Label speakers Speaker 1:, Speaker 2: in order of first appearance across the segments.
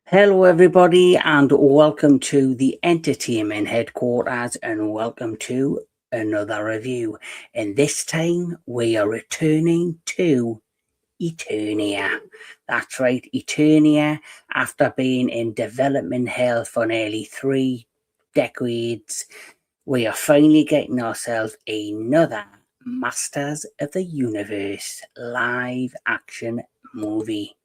Speaker 1: Hello, everybody, and welcome to the entertainment headquarters, and welcome to another review. And this time we are returning to Eternia. That's right, Eternia, after being in development hell for nearly 3 decades, we are finally getting ourselves another Masters of the Universe live action movie.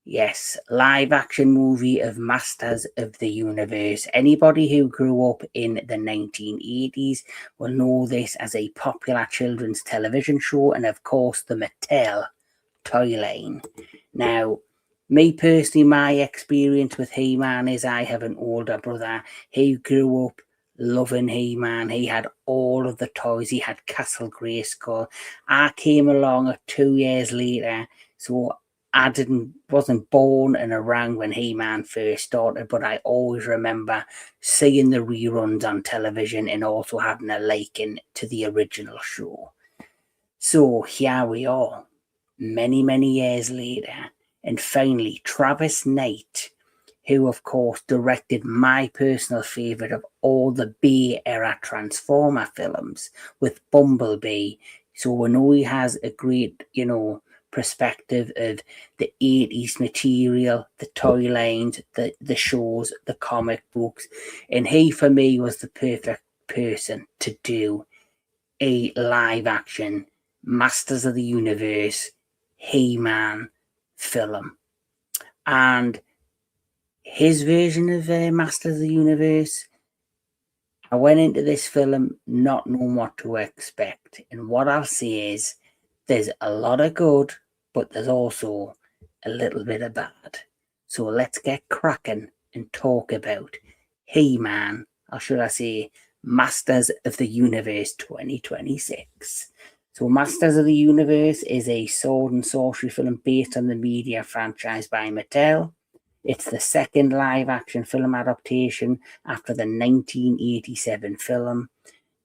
Speaker 1: Yes, live action movie of Masters of the Universe. Anybody who grew up in the 1980s will know this as a popular children's television show, and of course the Mattel toy line. Now, me personally, my experience with He-Man is I have an older brother who grew up loving He-Man. He had all of the toys. He had Castle Grayskull. I came along 2 years later, so I wasn't born and around when He-Man first started, but I always remember seeing the reruns on television and also having a liking to the original show. So here we are, many years later, and finally Travis Knight, who of course directed my personal favourite of all the Bay era Transformer films with Bumblebee. So we know he has a great, perspective of the 80s material, the toy lines, the shows, the comic books, and he for me was the perfect person to do a live action Masters of the Universe He-Man film. And his version of Masters of the Universe, I went into this film not knowing what to expect. And what I'll say is there's a lot of good, but there's also a little bit of bad. So let's get cracking and talk about He-Man, or should I say Masters of the Universe 2026. So Masters of the Universe is a sword and sorcery film based on the media franchise by Mattel. It's the second live-action film adaptation after the 1987 film.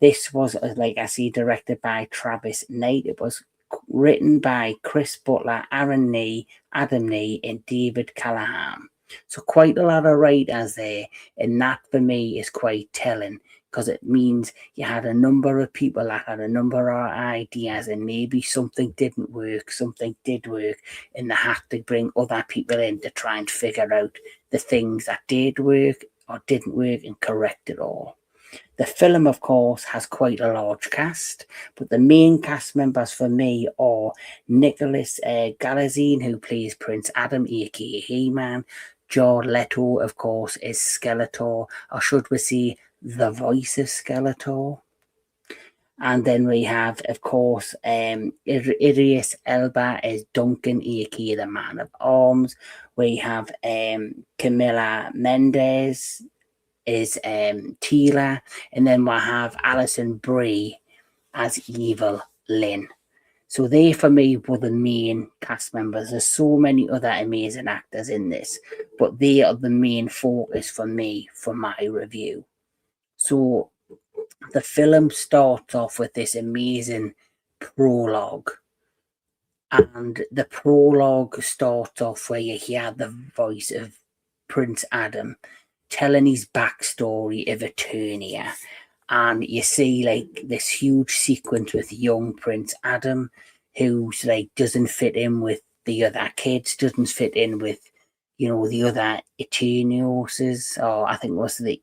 Speaker 1: This was, like I say, directed by Travis Knight. It was written by Chris Butler, Aaron Nee, Adam Nee, and David Callahan. So quite a lot of writers there, and that for me is quite telling, because it means you had a number of people that had a number of ideas, and maybe something didn't work, something did work, and they had to bring other people in to try and figure out the things that did work or didn't work and correct it all. The film, of course, has quite a large cast, but the main cast members for me are Nicholas Galitzine, who plays Prince Adam, aka He-Man. Jared Leto, of course, is Skeletor, or should we say, the voice of Skeletor. And then we have, of course, Idris Elba as Duncan, aka the Man of Arms. We have Camila Mendes is Teela, and then we'll have Alison Brie as Evil-Lyn. So they, for me, were the main cast members. There's so many other amazing actors in this, but they are the main focus for me for my review. So the film starts off with this amazing prologue. And the prologue starts off where you hear the voice of Prince Adam telling his backstory of Eternia. And you see like this huge sequence with young Prince Adam, who's like doesn't fit in with the other kids, doesn't fit in with, the other Eternioses, or I think it was the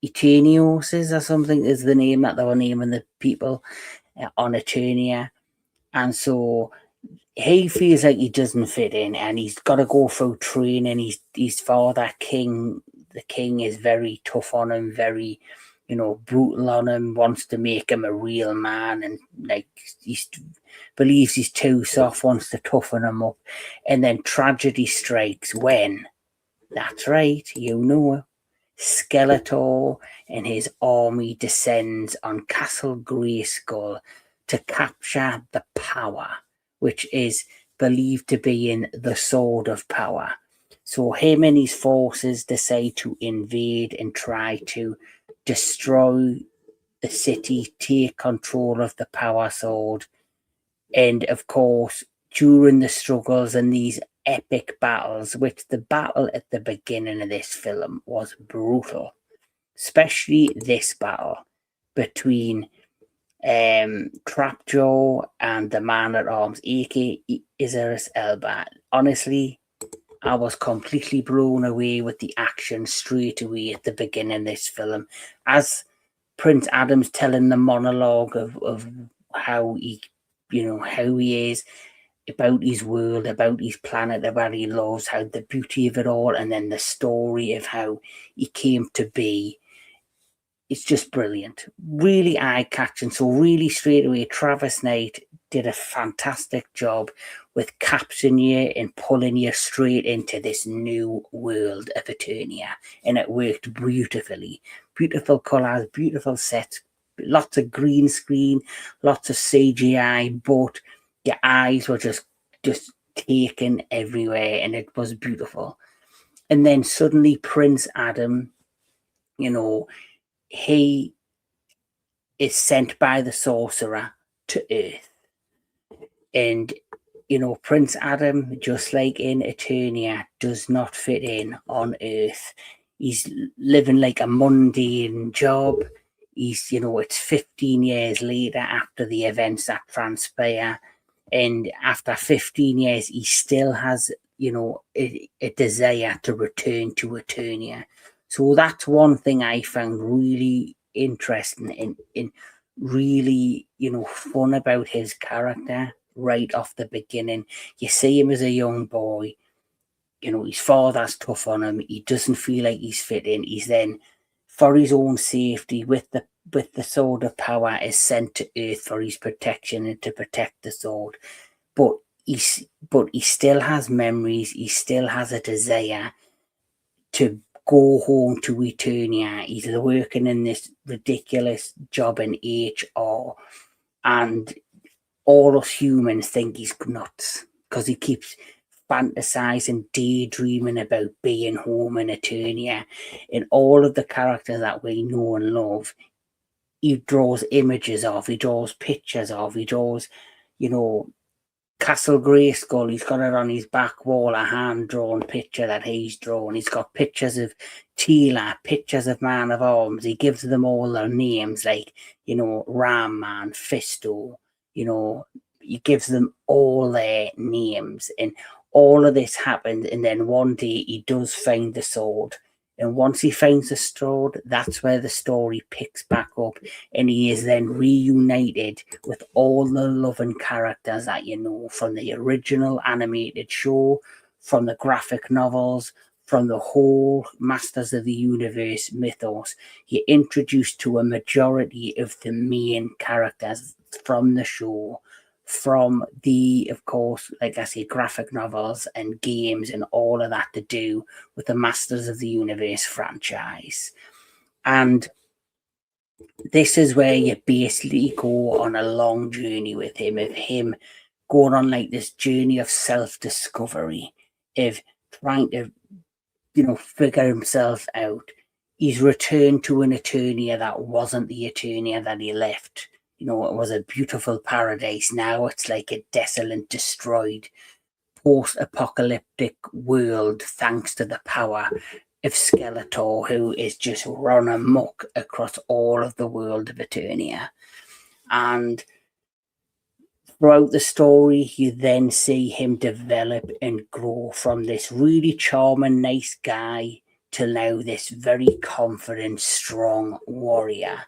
Speaker 1: Eternioses or something is the name that they were naming the people on Eternia. And so he feels like he doesn't fit in, and he's got to go through training. His father, the king, is very tough on him, very, brutal on him, wants to make him a real man, and like he believes he's too soft, wants to toughen him up. And then tragedy strikes when, that's right, Skeletor and his army descends on Castle Grayskull to capture the power, which is believed to be in the Sword of Power. So him and his forces decide to invade and try to destroy the city, take control of the Power Sword. And of course, during the struggles and these epic battles, which the battle at the beginning of this film was brutal, especially this battle between Trapjaw and the Man-at-Arms, aka Idris Elba. Honestly, I was completely blown away with the action straight away at the beginning of this film. As Prince Adam's telling the monologue of how how he is, about his world, about his planet, about he loves, how the beauty of it all, and then the story of how he came to be. It's just brilliant, really eye-catching. So really straight away, Travis Knight did a fantastic job with capturing you and pulling you straight into this new world of Eternia, and it worked beautifully. Beautiful colours, beautiful sets, lots of green screen, lots of CGI, but your eyes were just taken everywhere, and it was beautiful. And then suddenly Prince Adam, he is sent by the sorcerer to Earth. And, Prince Adam, just like in Eternia, does not fit in on Earth. He's living like a mundane job. It's 15 years later after the events that transpire. And after 15 years, he still has, a desire to return to Eternia. So that's one thing I found really interesting and really, fun about his character right off the beginning. You see him as a young boy, his father's tough on him. He doesn't feel like he's fit in. He's then, for his own safety, with the sword of power, is sent to Earth for his protection and to protect the sword. But he still has memories. He still has a desire to go home to Eternia. He's working in this ridiculous job in HR, and all us humans think he's nuts because he keeps fantasizing, daydreaming about being home in Eternia. And all of the characters that we know and love, he draws images of, he draws pictures of, he draws, Castle Grayskull. He's got it on his back wall, a hand-drawn picture that he's drawn. He's got pictures of Teela, pictures of Man of Arms. He gives them all their names, like, Ram Man, Fisto, he gives them all their names. And all of this happened, and then one day he does find the sword. And once he finds the sword, that's where the story picks back up, and he is then reunited with all the loving characters that you know from the original animated show, from the graphic novels, from the whole Masters of the Universe mythos. You're introduced to a majority of the main characters from the show, from the, of course, like I say, graphic novels and games and all of that to do with the Masters of the Universe franchise. And this is where you basically go on a long journey with him, of him going on like this journey of self-discovery, of trying to, figure himself out. He's returned to an Eternia that wasn't the Eternia that he left. It was a beautiful paradise. Now it's like a desolate, destroyed, post-apocalyptic world, thanks to the power of Skeletor, who is just run amok across all of the world of Eternia. And throughout the story, you then see him develop and grow from this really charming, nice guy to now this very confident, strong warrior.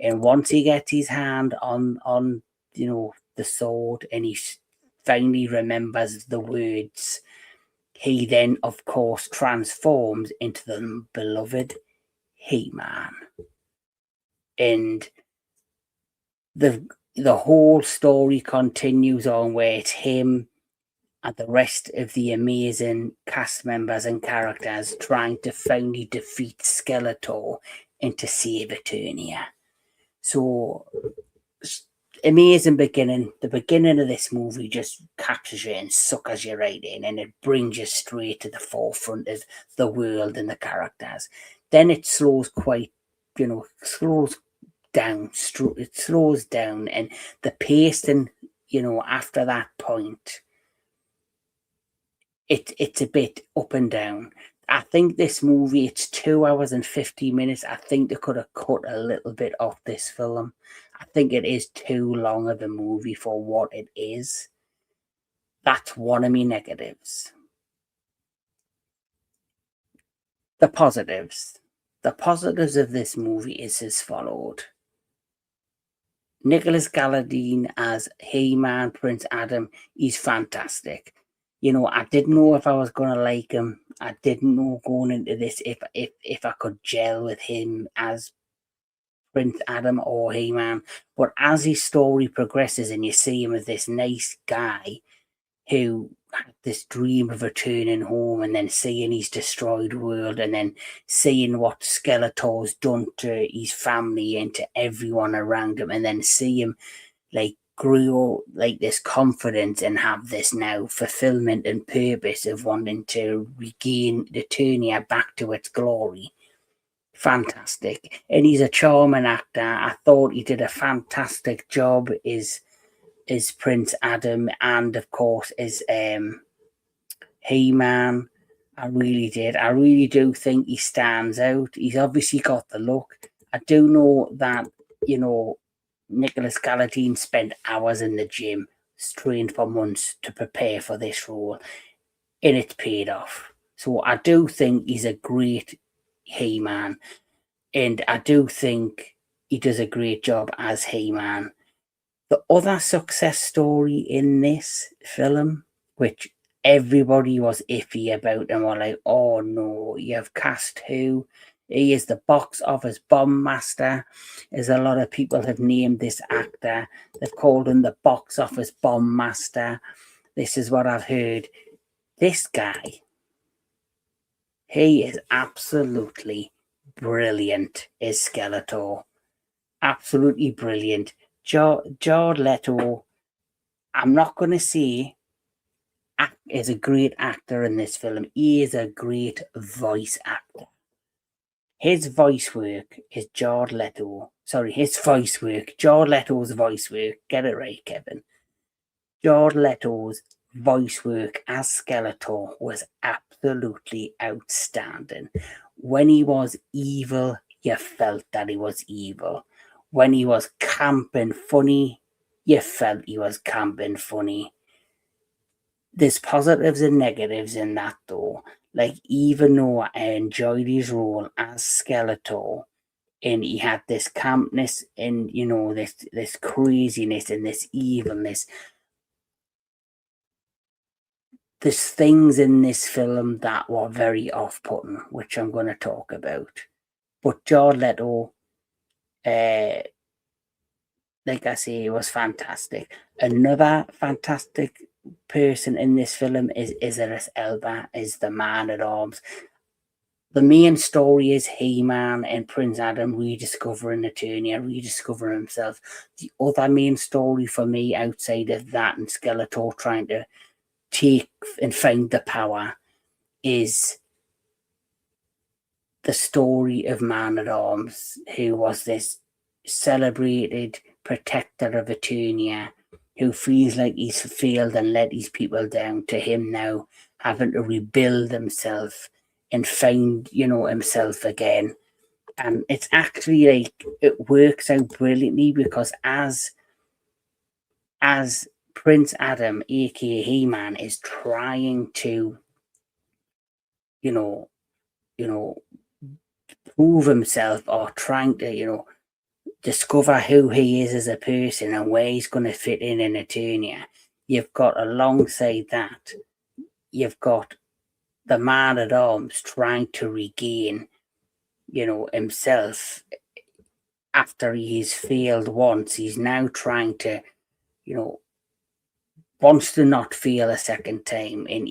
Speaker 1: And once he gets his hand on the sword, and he finally remembers the words, he then, of course, transforms into the beloved He-Man. And the whole story continues on where it's him and the rest of the amazing cast members and characters trying to finally defeat Skeletor and to save Eternia. So, amazing beginning. The beginning of this movie just captures you and suckers you right in, and it brings you straight to the forefront of the world and the characters. Then it slows slows down. It slows down, and the pacing, after that point, it's a bit up and down. I think this movie, it's 2 hours and 50 minutes. I think they could have cut a little bit off this film. I think it is too long of a movie for what it is. That's one of my negatives. The positives. The positives of this movie is as followed. Nicholas Galitzine as He-Man, Prince Adam, he's fantastic. I didn't know if I was gonna like him. I didn't know going into this if I could gel with him as Prince Adam or He-Man. But as his story progresses and you see him as this nice guy who had this dream of returning home and then seeing his destroyed world and then seeing what Skeletor's done to his family and to everyone around him, and then see him like grow like this confidence and have this now fulfillment and purpose of wanting to regain the Eternia back to its glory. Fantastic. And he's a charming actor. I thought he did a fantastic job as Prince Adam, and of course as He-Man. I really did. I really do think he stands out. He's obviously got the look. I do know that, Nicholas Galitzine spent hours in the gym, trained for months to prepare for this role, and it's paid off. So I do think he's a great He-Man, and I do think he does a great job as He-Man. The other success story in this film, which everybody was iffy about and were like, oh no, you've cast who? He is the box office bomb master, as a lot of people have named this actor. They've called him the box office bomb master. This is what I've heard. This guy, he is absolutely brilliant as Skeletor. Absolutely brilliant. Jared Leto, I'm not going to say is a great actor in this film. He is a great voice actor. His voice work is Jared Leto. Sorry, his voice work. Jared Leto's voice work. Get it right, Kevin. Jared Leto's voice work as Skeletor was absolutely outstanding. When he was evil, you felt that he was evil. When he was camp and funny, you felt he was camp and funny. There's positives and negatives in that though. Like, even though I enjoyed his role as Skeletor, and he had this campness and this craziness and this evilness, there's things in this film that were very off-putting, which I'm going to talk about. But Jared Leto, like I say, was fantastic. Another fantastic person in this film is Idris Elba, is the Man-at-Arms. The main story is He-Man and Prince Adam rediscovering Eternia, rediscovering himself. The other main story for me, outside of that and Skeletor trying to take and find the power, is the story of Man-at-Arms, who was this celebrated protector of Eternia, who feels like he's failed and let his people down, to him now having to rebuild himself and find, himself again. And it's actually like, it works out brilliantly, because as Prince Adam, aka He-Man, is trying to, prove himself, or trying to, discover who he is as a person and where he's going to fit in Eternia, you've got, alongside that, you've got the Man-at-Arms trying to regain, himself after he's failed once. He's now trying to, wants to not fail a second time. And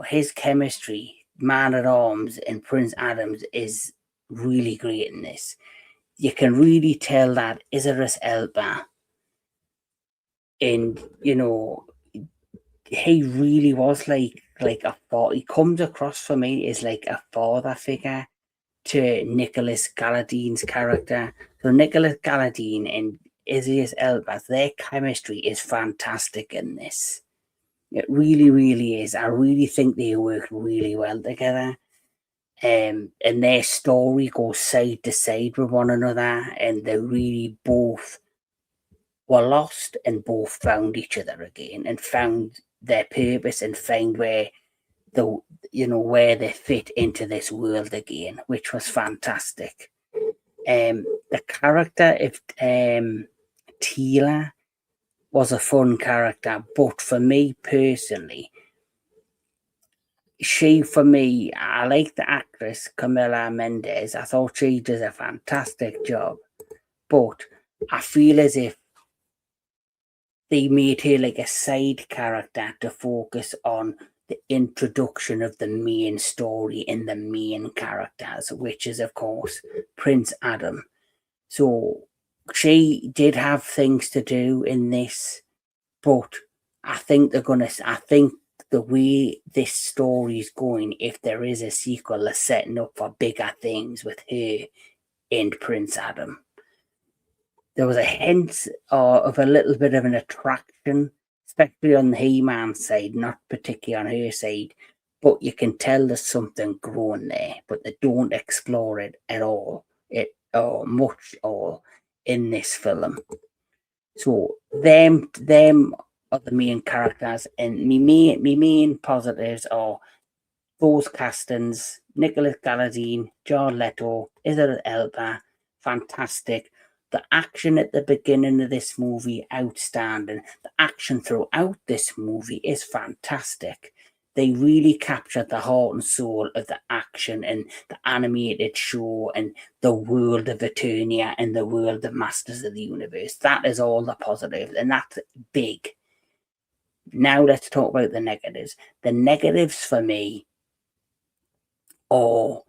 Speaker 1: his chemistry, Man-at-Arms and Prince Adams, is really great in this. You can really tell that Idris Elba, and he really was like a father. He comes across for me as like a father figure to Nicholas Galatzine's character. So Nicholas Galitzine, and Idris Elba, their chemistry is fantastic in this. It really, really is. I really think they work really well together. And their story goes side to side with one another, and they really both were lost and both found each other again and found their purpose and found where where they fit into this world again, which was fantastic. The character of Teela was a fun character, but for me personally, I like the actress Camila Mendes. I thought she does a fantastic job, but I feel as if they made her like a side character to focus on the introduction of the main story and the main characters, which is, of course, Prince Adam. So she did have things to do in this, but I think I think the way this story is going, if there is a sequel, they're setting up for bigger things with her and Prince Adam. There was a hint of a little bit of an attraction, especially on the He-Man side, not particularly on her side, but you can tell there's something growing there, but they don't explore it at all, much all in this film. So them are the main characters, and me main positives are those castings: Nicholas Galitzine, Leto, Idris Elba, fantastic. The action at the beginning of this movie, outstanding. The action throughout this movie is fantastic. They really captured the heart and soul of the action and the animated show and the world of Eternia and the world of Masters of the Universe. That is all the positive, and that's big. Now let's talk about the negatives. The negatives for me are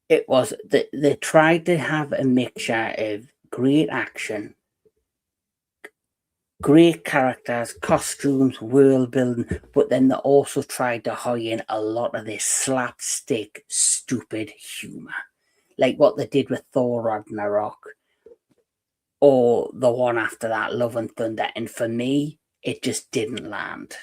Speaker 1: they tried to have a mixture of great action, great characters, costumes, world building, but then they also tried to hide in a lot of this slapstick, stupid humor, like what they did with Thor Ragnarok, or the one after that, Love and Thunder. And for me, it just didn't land.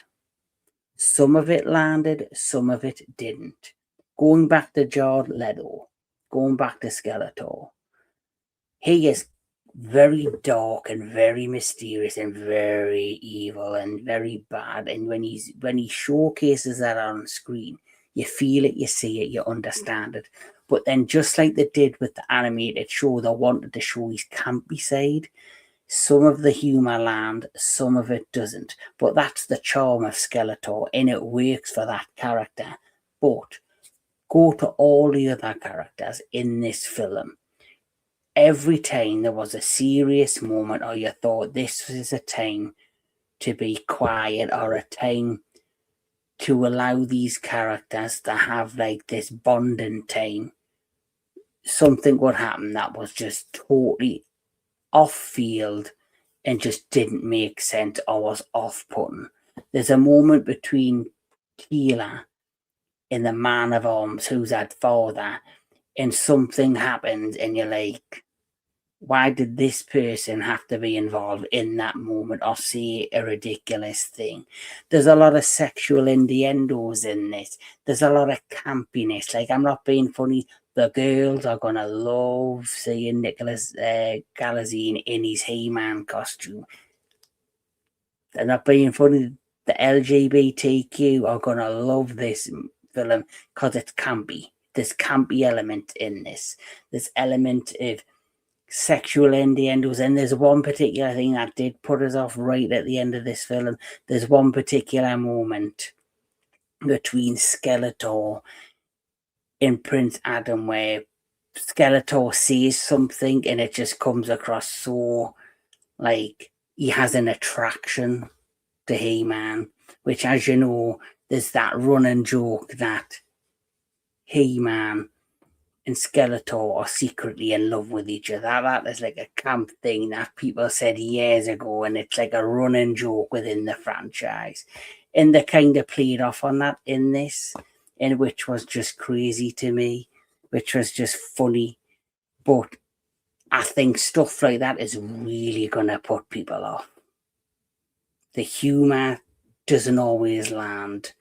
Speaker 1: Some of it landed, some of it didn't. Going back to Leto, going back to Skeletor, he is very dark and very mysterious and very evil and very bad. And when he showcases that on screen, you feel it, you see it, you understand it. But then, just like they did with the animated show, they wanted to show his campy side. Some of the humor land, some of it doesn't. But that's the charm of Skeletor, and it works for that character. But go to all the other characters in this film. Every time there was a serious moment, or you thought this was a time to be quiet, or a time to allow these characters to have like this bonding time, something would happen that was just totally off field and just didn't make sense or was off-putting. There's a moment between Teela and the Man of Arms, who's that father, and something happens and you're like, why did this person have to be involved in that moment or say a ridiculous thing? There's a lot of sexual innuendos in this. There's a lot of campiness. Like, I'm not being funny. The girls are going to love seeing Nicholas Galitzine in his He-Man costume. They're not being funny. The LGBTQ are going to love this film because it's campy. There's campy element in this. There's element of sexual innuendos, and there's one particular thing that did put us off right at the end of this film. There's one particular moment between Skeletor and Prince Adam where Skeletor sees something and it just comes across so like he has an attraction to He-Man, which, as you know, there's that running joke that He-Man and Skeletor are secretly in love with each other. That is like a camp thing that people said years ago, and it's like a running joke within the franchise. And they kind of played off on that in this, and which was just crazy to me, which was just funny. But I think stuff like that is really going to put people off. The humour doesn't always land.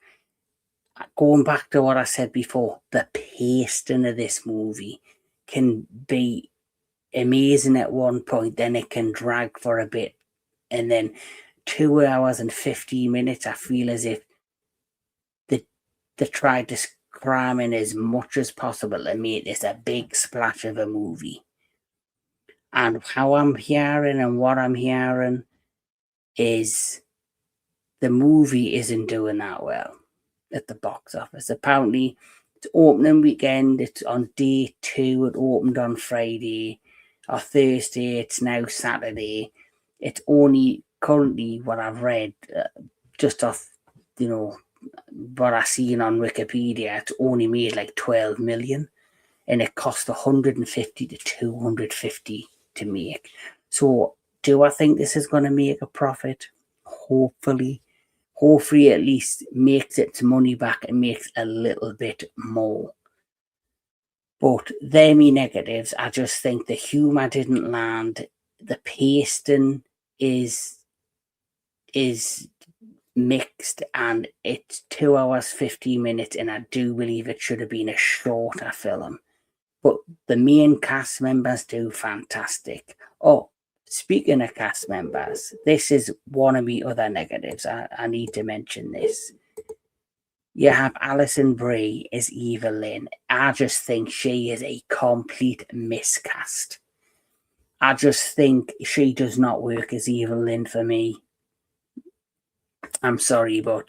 Speaker 1: Going back to what I said before, the pacing of this movie can be amazing at one point, then it can drag for a bit, and then 2 hours and 15 minutes, I feel as if they tried to cram in as much as possible to make this a big splash of a movie. And how I'm hearing and what I'm hearing is the movie isn't doing that well at the box office. Apparently, it's opening weekend, it's on day 2, it opened on Friday or Thursday, it's now Saturday. It's only currently what I've read, just off, what I seen on Wikipedia, it's only made like 12 million, and it cost 150 to 250 to make. So, do I think this is going to make a profit? Hopefully at least makes its money back and makes a little bit more. But they're me negatives. I just think the humour didn't land. The pacing is mixed, and it's 2 hours 15 minutes, and I do believe it should have been a shorter film. But the main cast members do fantastic. Oh, speaking of cast members, this is one of my other negatives. I need to mention this. You have Alison Brie as Evil-Lyn. I just think she is a complete miscast. I just think she does not work as Evil-Lyn for me. I'm sorry, but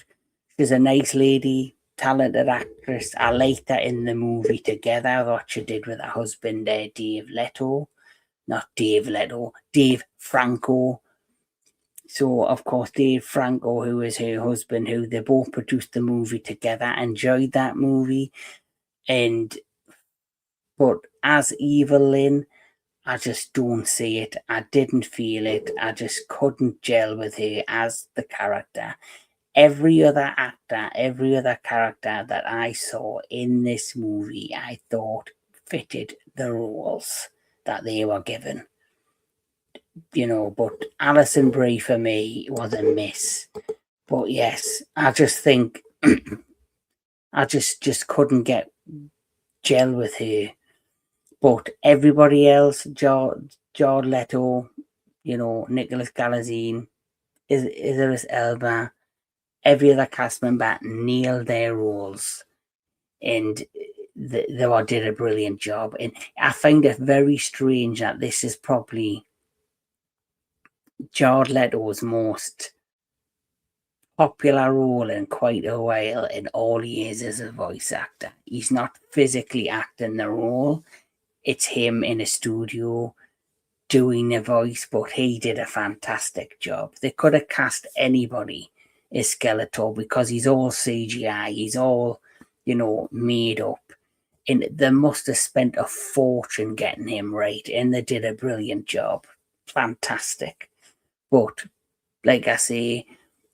Speaker 1: she's a nice lady, talented actress. I liked her in the movie Together, what she did with her husband, Dave Franco. So, of course, Dave Franco, who is her husband, who they both produced the movie together, enjoyed that movie. But as Evil-Lyn, I just don't see it. I didn't feel it. I just couldn't gel with her as the character. Every other actor, every other character that I saw in this movie, I thought fitted the roles that they were given. But Alison Brie for me was a miss. But yes, I just think I just couldn't get gel with her. But everybody else, Jared Leto, Nicholas Galitzine, Idris Elba, every other cast member nailed their roles, and they did a brilliant job. And I find it very strange that this is probably Jared Leto's most popular role in quite a while, and all he is a voice actor. He's not physically acting the role. It's him in a studio doing the voice, but he did a fantastic job. They could have cast anybody as Skeletor because he's all CGI, he's all, made up. And they must have spent a fortune getting him right, and they did a brilliant job. Fantastic. But, like I say,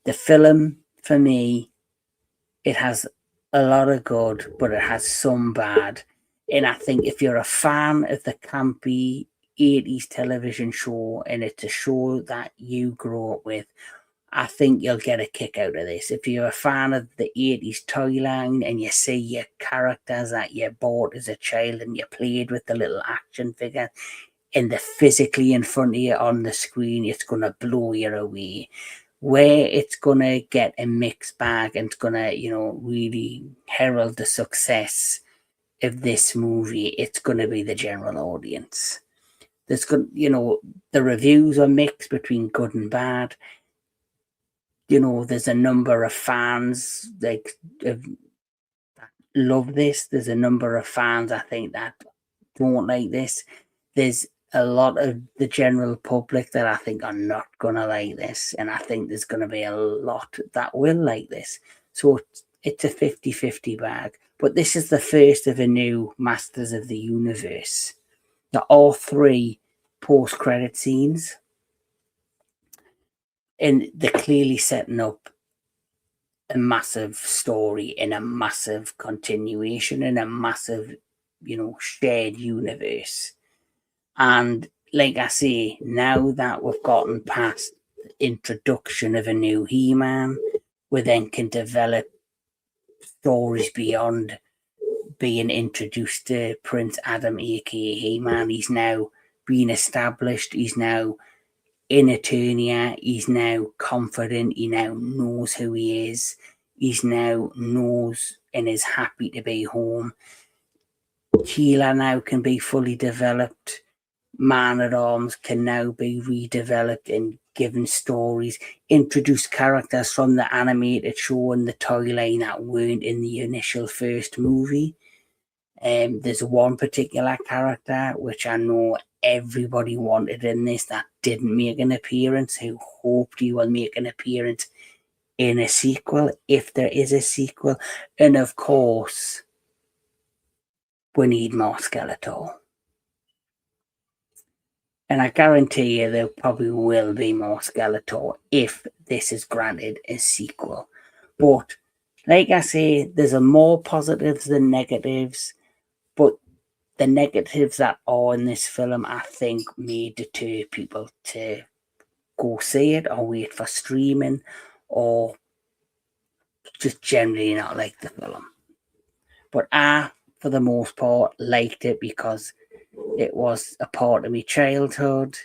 Speaker 1: the film, for me, it has a lot of good, but it has some bad. And I think if you're a fan of the campy 80s television show, and it's a show that you grew up with, I think you'll get a kick out of this. If you're a fan of the 80s toy line and you see your characters that you bought as a child and you played with the little action figure, and they're physically in front of you on the screen, it's going to blow you away. Where it's going to get a mixed bag and it's going to, really herald the success of this movie, it's going to be the general audience. There's the reviews are mixed between good and bad. There's a number of fans that love this. There's a number of fans, I think, that don't like this. There's a lot of the general public that I think are not going to like this. And I think there's going to be a lot that will like this. So it's a 50-50 bag. But this is the first of a new Masters of the Universe. Now, all 3 post-credit scenes. And they're clearly setting up a massive story and a massive continuation and a massive, shared universe. And like I say, now that we've gotten past the introduction of a new He-Man, we then can develop stories beyond being introduced to Prince Adam, aka He-Man. He's now been established. He's now in Eternia. He's now confident. He now knows who he is. He's now knows and is happy to be home. Teela now can be fully developed. Man-at-Arms can now be redeveloped and given stories. Introduce characters from the animated show and the toy line that weren't in the initial first movie. There's one particular character which I know everybody wanted in this that didn't make an appearance, who hoped he will make an appearance in a sequel, if there is a sequel. And of course, we need more Skeletor. And I guarantee you there probably will be more Skeletor if this is granted a sequel. But like I say, there's more positives than negatives. But the negatives that are in this film, I think, may deter people to go see it or wait for streaming or just generally not like the film. But I, for the most part, liked it because it was a part of my childhood.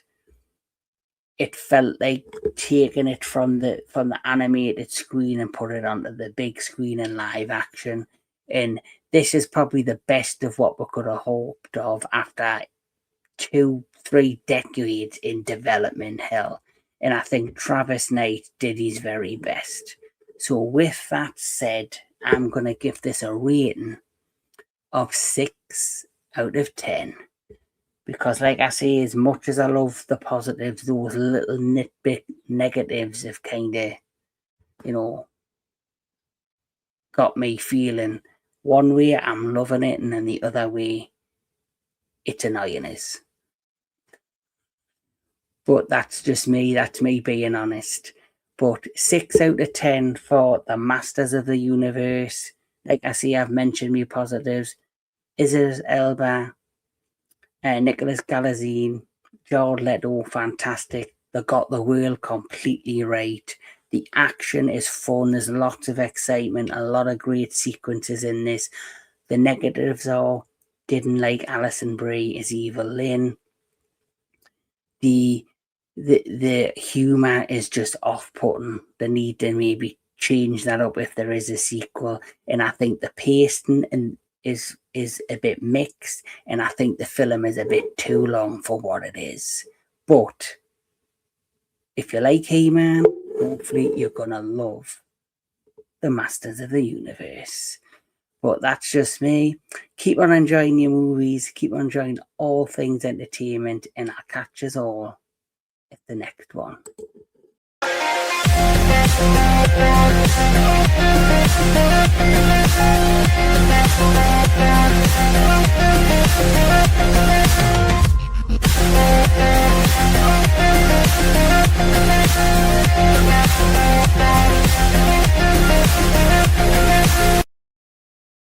Speaker 1: It felt like taking it from the animated screen and put it onto the big screen in live action. And this is probably the best of what we could have hoped of after 2-3 decades in development hell. And I think Travis Knight did his very best. So with that said, I'm going to give this a rating of 6 out of 10. Because like I say, as much as I love the positives, those little nitpick negatives have kind of, got me feeling one way I'm loving it, and then the other way it's annoying us. But that's just me. That's me being honest. But 6 out of 10 for the Masters of the Universe. Like I say, I've mentioned me positives. Idris Elba, Nicholas Galitzine, Leto, fantastic. They got the world completely right. The action is fun. There's lots of excitement, a lot of great sequences in this. The negatives are, didn't like Alison Brie as Evil-Lyn. The humour is just off-putting. They need to maybe change that up if there is a sequel. And I think the pacing is a bit mixed, and I think the film is a bit too long for what it is. But if you like He-Man, hopefully you're gonna love the Masters of the Universe. But that's just me. Keep on enjoying your movies, keep on enjoying all things entertainment, and I'll catch us all at the next one.